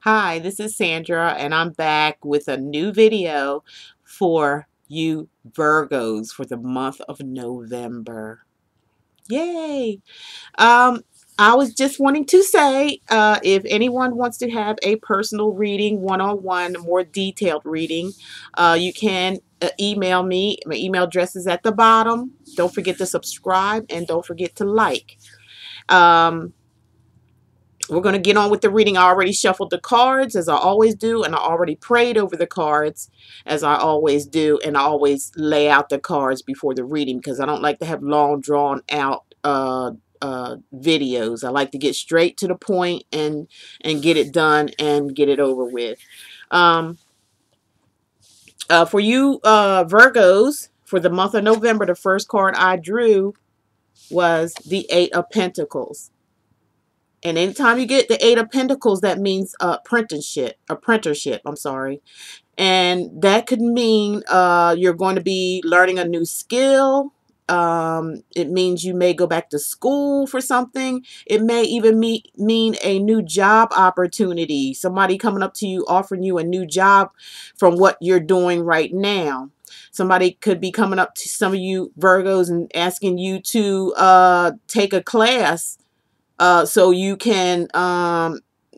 Hi, this is Sandra, and I'm back with a new video for you Virgos for the month of November. Yay! Um, I was just wanting to say, if anyone wants to have a personal reading, one-on-one, more detailed reading, you can email me. My email address is at the bottom. Don't forget to subscribe and don't forget to like. Um, we're going to get on with the reading. I already shuffled the cards as I always do, and I already prayed over the cards as I always do, and I always lay out the cards before the reading because I don't like to have long drawn out videos. I like to get straight to the point and get it done and get it over with. Um, for you Virgos, for the month of November, the first card I drew was the Eight of Pentacles. And anytime you get the Eight of Pentacles, that means apprenticeship, I'm sorry. And that could mean you're going to be learning a new skill. It means you may go back to school for something. It may even mean a new job opportunity. Somebody coming up to you offering you a new job from what you're doing right now. Somebody could be coming up to some of you Virgos and asking you to take a class so you can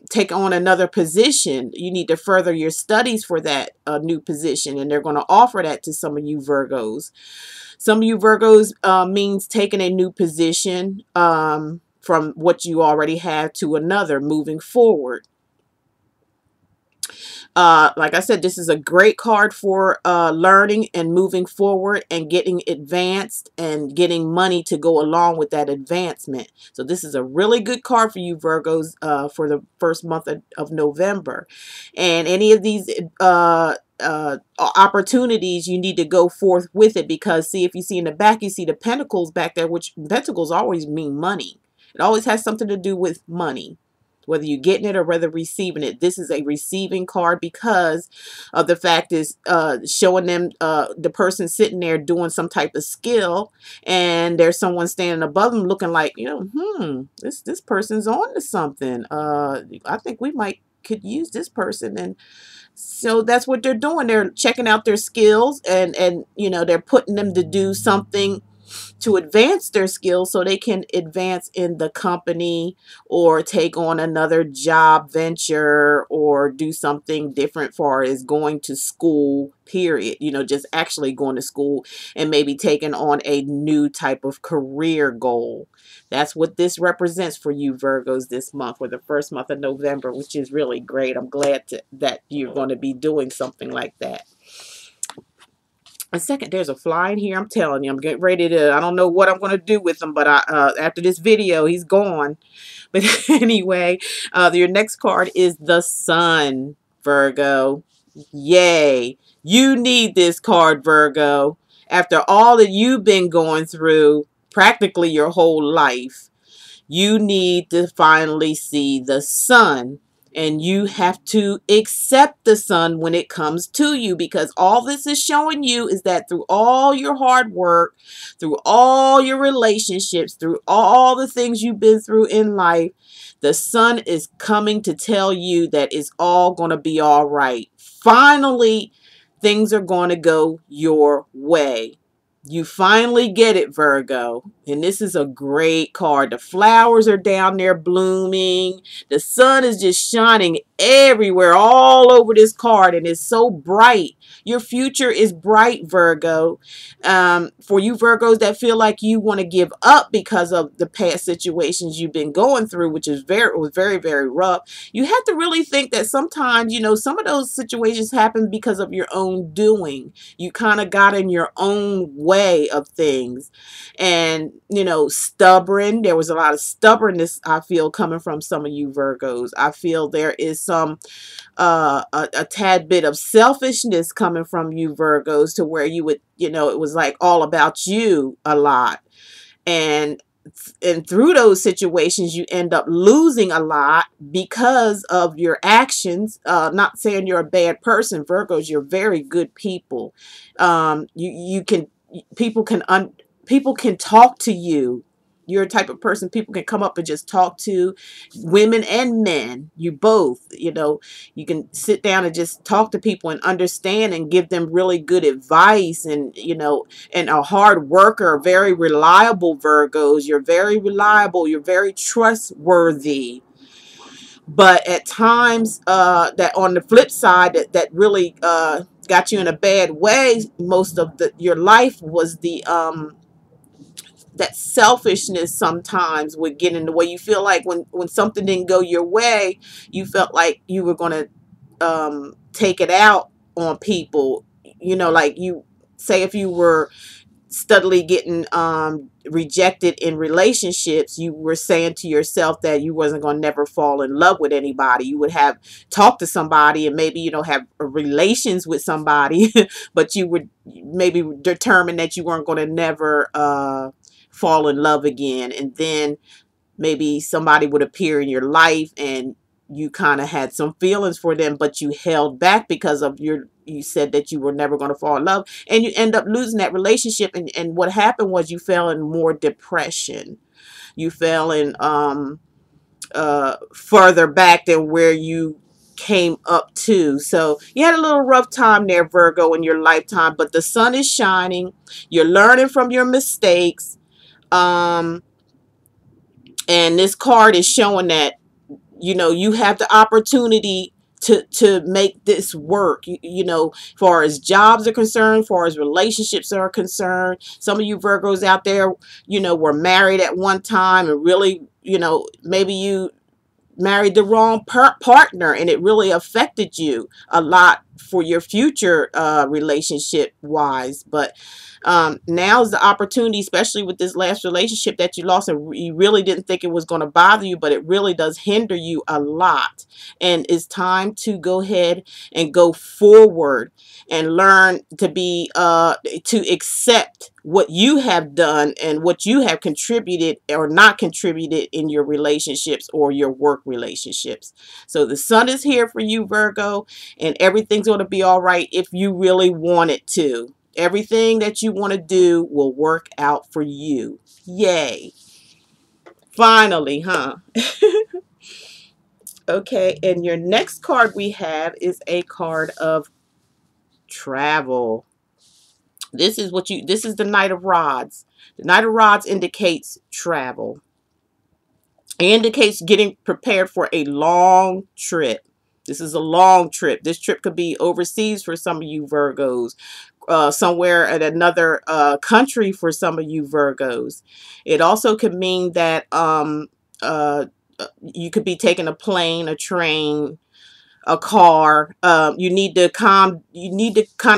take on another position. You need to further your studies for that new position, and they're going to offer that to some of you Virgos. Some of you Virgos means taking a new position from what you already have to another, moving forward. Like I said, this is a great card for learning and moving forward and getting advanced and getting money to go along with that advancement. So this is a really good card for you Virgos for the first month of November. And any of these opportunities, you need to go forth with it, because see, if you see in the back, you see the pentacles back there, which pentacles always mean money. It always has something to do with money, whether you're getting it or whether receiving it. This is a receiving card because of the fact is showing them the person sitting there doing some type of skill, and there's someone standing above them looking like, this person's on to something. I think we could use this person. And so that's what they're doing. They're checking out their skills, and they're putting them to do something to advance their skills so they can advance in the company or take on another job venture or do something different far as going to school, period. Just actually going to school and maybe taking on a new type of career goal. That's what this represents for you Virgos this month, for the first month of November, which is really great. I'm glad that you're going to be doing something like that. A second, there's a fly in here. I'm telling you, I'm getting ready to, I don't know what I'm going to do with him, but after this video, he's gone. But anyway, your next card is the Sun, Virgo. Yay. You need this card, Virgo. After all that you've been going through, practically your whole life, you need to finally see the sun. And you have to accept the sun when it comes to you, because all this is showing you is that through all your hard work, through all your relationships, through all the things you've been through in life, the sun is coming to tell you that it's all going to be all right. Finally, things are going to go your way. You finally get it, Virgo. And this is a great card. The flowers are down there blooming. The sun is just shining everywhere, all over this card, and it's so bright. Your future is bright, Virgo. For you Virgos that feel like you want to give up because of the past situations you've been going through, which is was very, very rough, you have to really think that sometimes, some of those situations happen because of your own doing. You kind of got in your own way of things. And, stubborn. There was a lot of stubbornness, I feel, coming from some of you Virgos. I feel there is some a tad bit of selfishness coming from you Virgos, to where you would, it was like all about you a lot. And through those situations, you end up losing a lot because of your actions. Not saying you're a bad person, Virgos. You're very good people. People can talk to you you're a type of person people can come up and just talk to, women and men, you both, you know, you can sit down and just talk to people and understand and give them really good advice. And, you know, and a hard worker, very reliable Virgos. You're very reliable. You're very trustworthy. But at times, that on the flip side, that really got you in a bad way most of your life was the that selfishness sometimes would get in the way. You feel like when something didn't go your way, you felt like you were going to take it out on people. You know, like you say if you were steadily getting rejected in relationships, you were saying to yourself that you wasn't going to never fall in love with anybody. You would have talked to somebody and maybe, you know, have relations with somebody, but you would maybe determine that you weren't going to never fall in love again. And then maybe somebody would appear in your life and you kind of had some feelings for them, but you held back because of you said that you were never going to fall in love, and you end up losing that relationship. And what happened was you fell in more depression. You fell in further back than where you came up to. So you had a little rough time there, Virgo, in your lifetime, but the sun is shining. You're learning from your mistakes. And this card is showing that, you know, you have the opportunity to make this work, you know, far as jobs are concerned, far as relationships are concerned. Some of you Virgos out there, you know, were married at one time and really, you know, maybe you married the wrong partner and it really affected you a lot for your future relationship wise. But now's the opportunity, especially with this last relationship that you lost and you really didn't think it was going to bother you, but it really does hinder you a lot. And it's time to go ahead and go forward and learn to be to accept what you have done and what you have contributed or not contributed in your relationships or your work relationships. So the sun is here for you, Virgo, and everything's going to be all right if you really want it to. Everything that you want to do will work out for you. Yay. Finally, huh? Okay, and your next card we have is a card of travel. This is the Knight of Rods. The Knight of Rods indicates travel. It indicates getting prepared for a long trip. This is a long trip. This trip could be overseas for some of you Virgos. Somewhere at another country for some of you Virgos. It also could mean that you could be taking a plane, a train, a car. You need to kind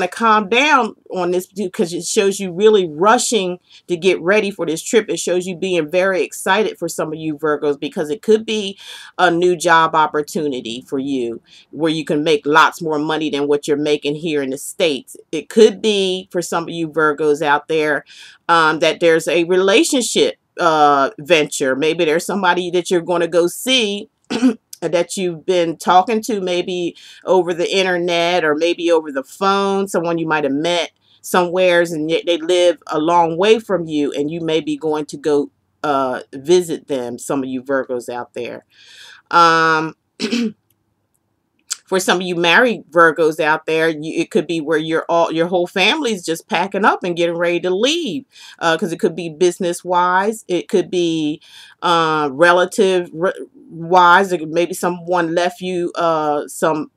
of calm down on this because it shows you really rushing to get ready for this trip. It shows you being very excited for some of you Virgos because it could be a new job opportunity for you where you can make lots more money than what you're making here in the States. It could be for some of you Virgos out there that there's a relationship venture. Maybe there's somebody that you're going to go see that you've been talking to, maybe over the internet or maybe over the phone, someone you might have met somewheres and yet they live a long way from you and you may be going to go visit them, some of you Virgos out there. For some of you married Virgos out there, it could be where your whole family's just packing up and getting ready to leave. Because it could be business wise, it could be relative wise. Maybe someone left you some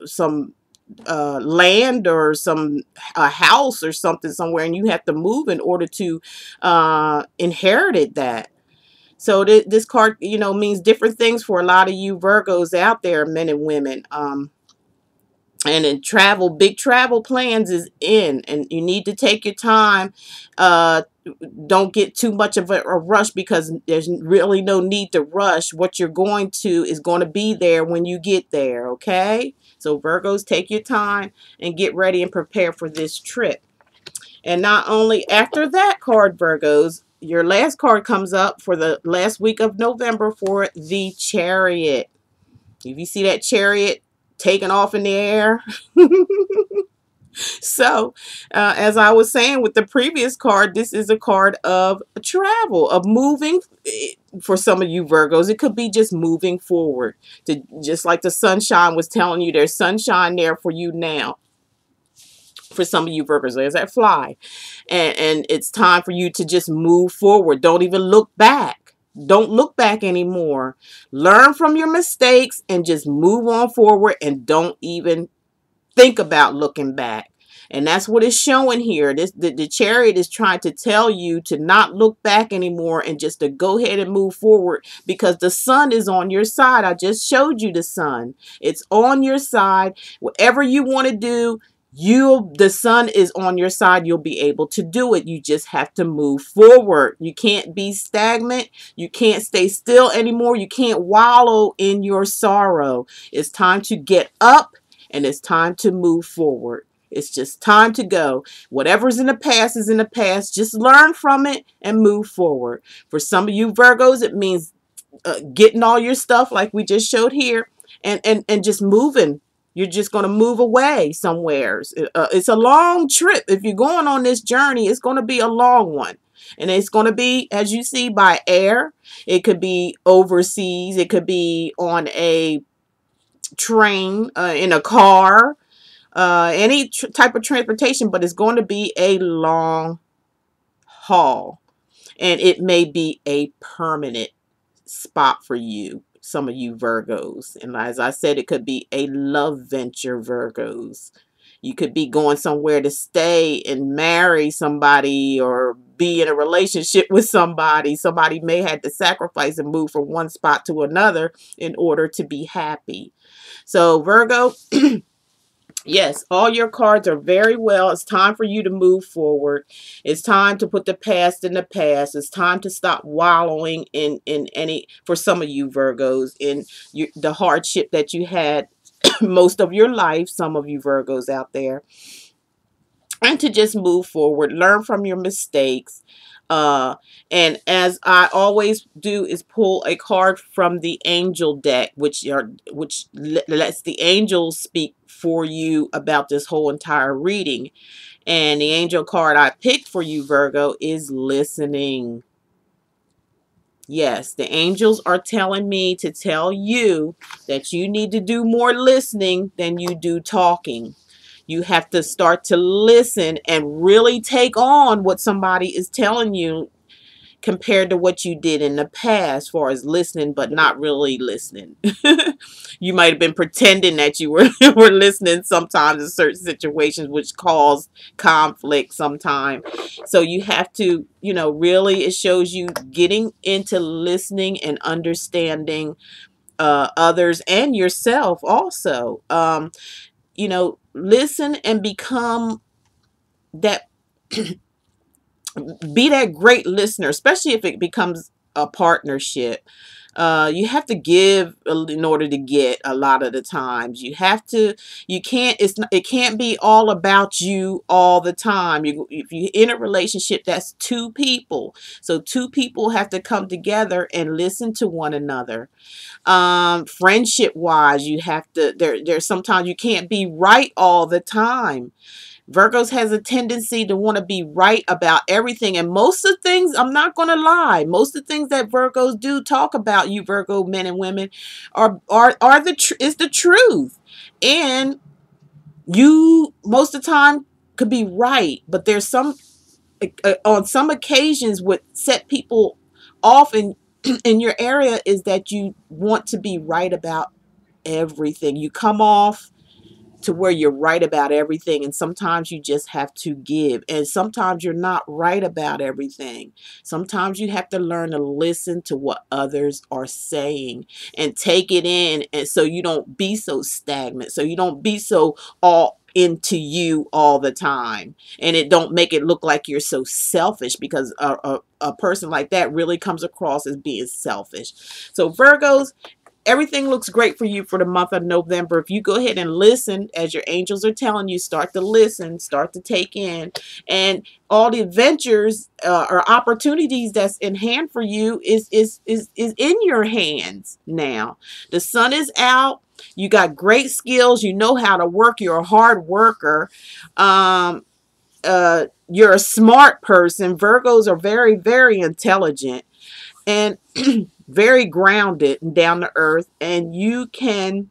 land or some house or something somewhere, and you have to move in order to inherit that. So this card, you know, means different things for a lot of you Virgos out there, men and women. And in travel, big travel plans is in, and you need to take your time. Don't get too much of a rush because there's really no need to rush. What you're going to is going to be there when you get there, okay? So Virgos, take your time and get ready and prepare for this trip. And not only after that card, Virgos, your last card comes up for the last week of November for the Chariot. If you see that Chariot taking off in the air, So, as I was saying with the previous card, this is a card of travel, of moving. For some of you Virgos, it could be just moving forward. To just like the sunshine was telling you, there's sunshine there for you now. For some of you Virgos, there's that fly, and it's time for you to just move forward. Don't even look back. Don't look back anymore. Learn from your mistakes and just move on forward, and don't even think about looking back. And that's what it's showing here. The Chariot is trying to tell you to not look back anymore and just to go ahead and move forward, because the sun is on your side. I just showed you the sun. It's on your side. Whatever you want to do, the sun is on your side. You'll be able to do it. You just have to move forward. You can't be stagnant. You can't stay still anymore. You can't wallow in your sorrow. It's time to get up. And it's time to move forward. It's just time to go. Whatever's in the past is in the past. Just learn from it and move forward. For some of you Virgos, it means getting all your stuff like we just showed here, and just moving. You're just going to move away somewheres. It's a long trip. If you're going on this journey, it's going to be a long one. And it's going to be, as you see, by air. It could be overseas. It could be on a train, in a car, any type of transportation, but it's going to be a long haul, and it may be a permanent spot for you, some of you Virgos. And as I said, it could be a love venture, Virgos. You could be going somewhere to stay and marry somebody, or be in a relationship with somebody. Somebody may have to sacrifice and move from one spot to another in order to be happy. So Virgo, yes, all your cards are very well. It's time for you to move forward. It's time to put the past in the past. It's time to stop wallowing in any, for some of you Virgos, in the hardship that you had most of your life, some of you Virgos out there. And to just move forward, learn from your mistakes. And as I always do, is pull a card from the angel deck, which lets the angels speak for you about this whole entire reading. And the angel card I picked for you, Virgo, is listening. Yes, the angels are telling me to tell you that you need to do more listening than you do talking. You have to start to listen and really take on what somebody is telling you, compared to what you did in the past, as far as listening, but not really listening. You might have been pretending that you were, were listening sometimes in certain situations, which cause conflict sometimes. So you have to, really, it shows you getting into listening and understanding others and yourself also. Listen and become that, be that great listener, especially if it becomes a partnership. You have to give in order to get. A lot of the times you can't, it can't be all about you all the time. If you're in a relationship, that's two people. So two people have to come together and listen to one another. Friendship wise, you have to, there's sometimes you can't be right all the time. Virgos has a tendency to want to be right about everything. And most of the things, I'm not going to lie, most of the things that Virgos do talk about, you Virgo men and women, is the truth. And you, most of the time, could be right. But there's on some occasions, what set people off in your area is that you want to be right about everything. You come off to where you're right about everything, and sometimes you just have to give, and sometimes you're not right about everything. Sometimes you have to learn to listen to what others are saying and take it in, and so you don't be so stagnant, so you don't be so all into you all the time, and it don't make it look like you're so selfish, because a person like that really comes across as being selfish. So Virgos, everything looks great for you for the month of November. If you go ahead and listen, as your angels are telling you, start to listen, start to take in, and all the adventures or opportunities that's in hand for you is in your hands now. The sun is out. You got great skills. You know how to work. You're a hard worker. You're a smart person. Virgos are very, very intelligent and very grounded and down to earth, and you can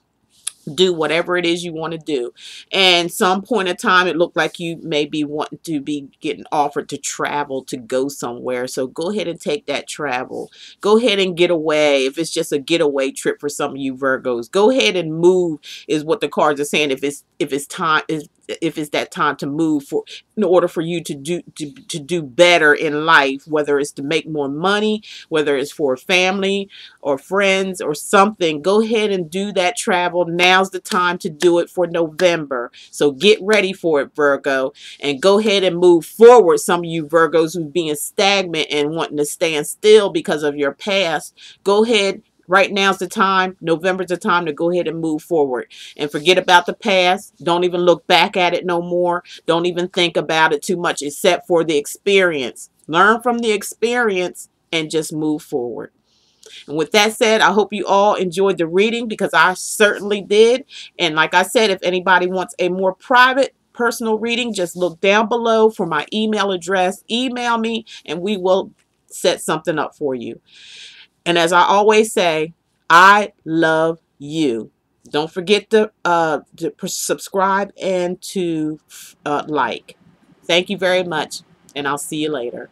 do whatever it is you want to do. And some point in time, it looked like you may be wanting to be getting offered to travel, to go somewhere. So go ahead and take that travel. Go ahead and get away. If it's just a getaway trip for some of you Virgos, go ahead and move is what the cards are saying. If it's that time to move, for in order for you to do better in life, whether it's to make more money, whether it's for a family or friends or something, go ahead and do that travel. Now's the time to do it for November. So get ready for it, Virgo, and go ahead and move forward. Some of you Virgos who's being stagnant and wanting to stand still because of your past, go ahead. Right now's the time. November's the time to go ahead and move forward and forget about the past. Don't even look back at it no more. Don't even think about it too much except for the experience. Learn from the experience and just move forward. And with that said, I hope you all enjoyed the reading, because I certainly did. And like I said, if anybody wants a more private personal reading, just look down below for my email address. Email me and we will set something up for you. And as I always say, I love you. Don't forget to subscribe and to like. Thank you very much, and I'll see you later.